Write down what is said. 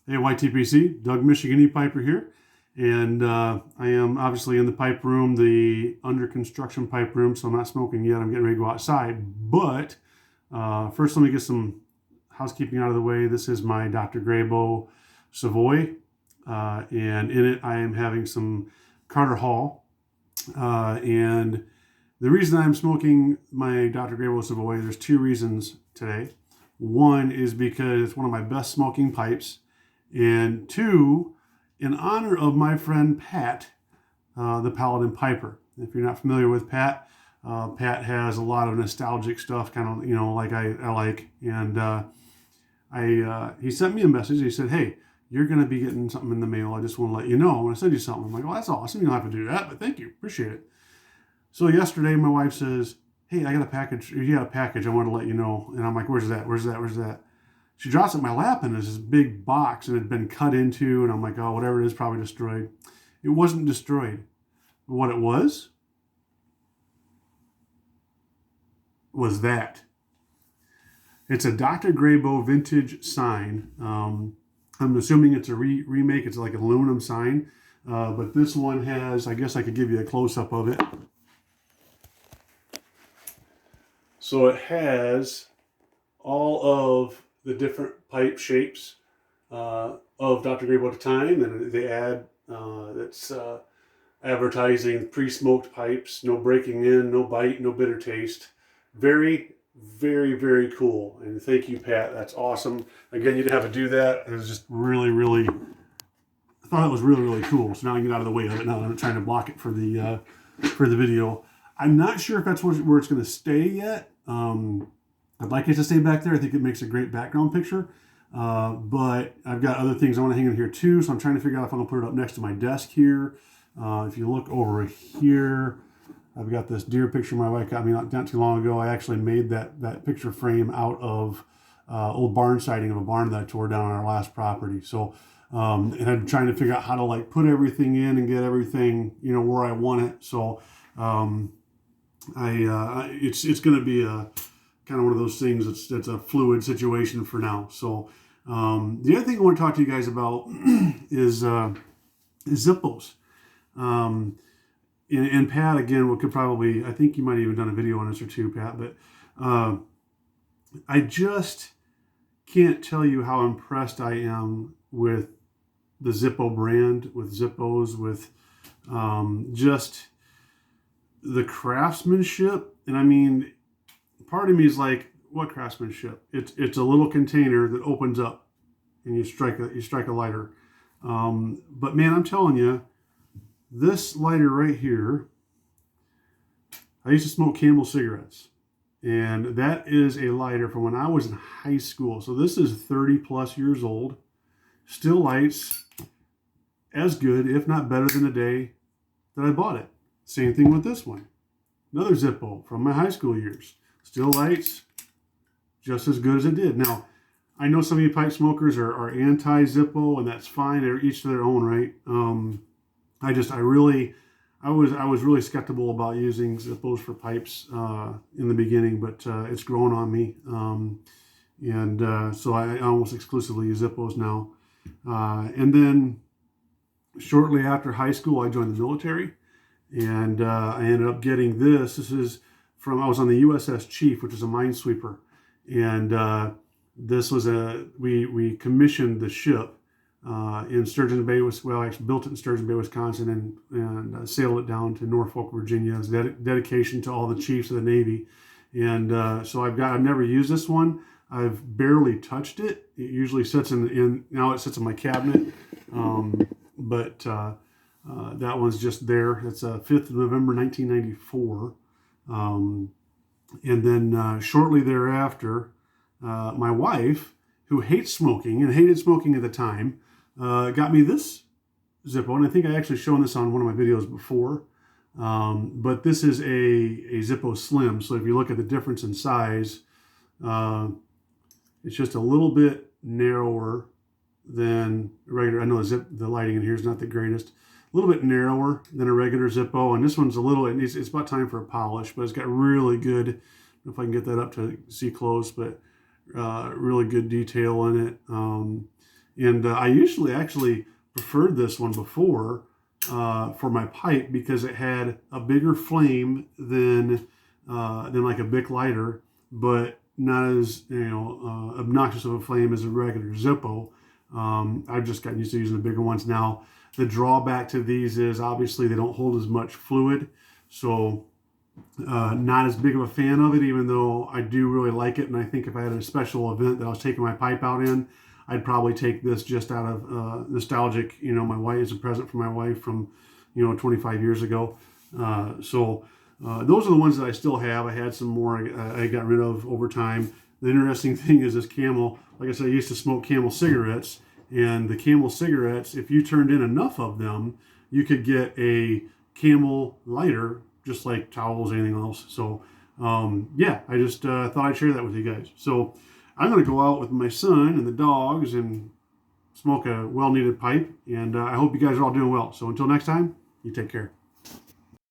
Hey, YTPC, Doug Michigan E-Piper here. And I am obviously in the pipe room, the under construction pipe room, so I'm not smoking yet. I'm getting ready to go outside. But first, let me get some housekeeping out of the way. This is my Dr. Graybo Savoy. And in it, I am having some Carter Hall. And the reason I'm smoking my Dr. Graybo Savoy, there's two reasons today. One is because it's one of my best smoking pipes. And two, in honor of my friend Pat, the Paladin Piper. If you're not familiar with Pat, Pat has a lot of nostalgic stuff, kind of, like I like. And he sent me a message. He said, "Hey, you're going to be getting something in the mail. I just want to let you know. I want to send you something." I'm like, "Oh, that's awesome. You don't have to do that, but thank you. Appreciate it." So yesterday, my wife says, "Hey, I got a package. You got a package. I wanted to let you know." And I'm like, "Where's that? Where's that? Where's that?" She drops it in my lap, and there's this big box, and it had been cut into, and I'm like, "Oh, whatever it is, probably destroyed." It wasn't destroyed. What it was that. It's a Dr. Graybo vintage sign. I'm assuming it's a remake. It's like an aluminum sign. But this one has, I guess I could give you a close-up of it. So it has all of the different pipe shapes of Dr. Graybo at the time, and they add it's advertising pre-smoked pipes, no breaking in, no bite, no bitter taste. Very, very, very cool. And thank you, Pat. That's awesome. Again, you didn't have to do that. It was just really, really. I thought it was really, really cool. So now I can get out of the way of it. Now I'm trying to block it for the video. I'm not sure if that's where it's going to stay yet. I'd like it to stay back there. I think it makes a great background picture. But I've got other things I want to hang in here too. So I'm trying to figure out if I'm going to put it up next to my desk here. If you look over here, I've got this deer picture my wife got me not too long ago. I actually made that picture frame out of old barn siding of a barn that I tore down on our last property. So, and I'm trying to figure out how to put everything in and get everything, where I want it. So, it's going to be a kind of one of those things. It's a fluid situation for now. So, the other thing I want to talk to you guys about is Zippos. And Pat, again, could probably, I think you might have even done a video on this or two, Pat, but I just can't tell you how impressed I am with the Zippo brand, with Zippos, with just the craftsmanship. And I mean, part of me is like, what craftsmanship? It's a little container that opens up and you strike a lighter. But man, I'm telling you, this lighter right here, I used to smoke Camel cigarettes, and that is a lighter from when I was in high school. So this is 30 plus years old, still lights as good, if not better than the day that I bought it. Same thing with this one. Another Zippo from my high school years, still lights just as good as it did. Now, I know some of you pipe smokers are anti-Zippo, and that's fine. They're each to their own, right? I was really skeptical about using Zippos for pipes in the beginning, but it's grown on me. So I almost exclusively use Zippos now. And then shortly after high school, I joined the military, and I ended up getting this. This is I was on the USS Chief, which is a minesweeper. And this was we commissioned the ship in Sturgeon Bay, actually built it in Sturgeon Bay, Wisconsin, and sailed it down to Norfolk, Virginia as dedication to all the chiefs of the Navy. And so I've never used this one. I've barely touched it. It usually sits now it sits in my cabinet. But that one's just there. It's 5th of November, 1994. And then shortly thereafter, my wife, who hates smoking and hated smoking at the time, got me this Zippo, and I think I actually shown this on one of my videos before. But this is a Zippo Slim, so if you look at the difference in size, it's just a little bit narrower than regular. I know the lighting in here is not the greatest. A little bit narrower than a regular Zippo, and this one's it's about time for a polish, but it's got really good, I don't know if I can get that up to see close, but really good detail in it. And I usually actually preferred this one before for my pipe because it had a bigger flame than like a Bic lighter, but not as obnoxious of a flame as a regular Zippo. I've just gotten used to using the bigger ones now. The drawback to these is obviously they don't hold as much fluid, so not as big of a fan of it, even though I do really like it. And I think if I had a special event that I was taking my pipe out in, I'd probably take this just out of nostalgic. My wife is a present for my wife from 25 years ago. So those are the ones that I still have. I had some more I got rid of over time. The interesting thing is this Camel. Like I said, I used to smoke Camel cigarettes, and the Camel cigarettes, if you turned in enough of them, you could get a Camel lighter, just like towels, anything else. So yeah, I just thought I'd share that with you guys. So I'm going to go out with my son and the dogs and smoke a well-needed pipe, and I hope you guys are all doing well. So until next time, you take care.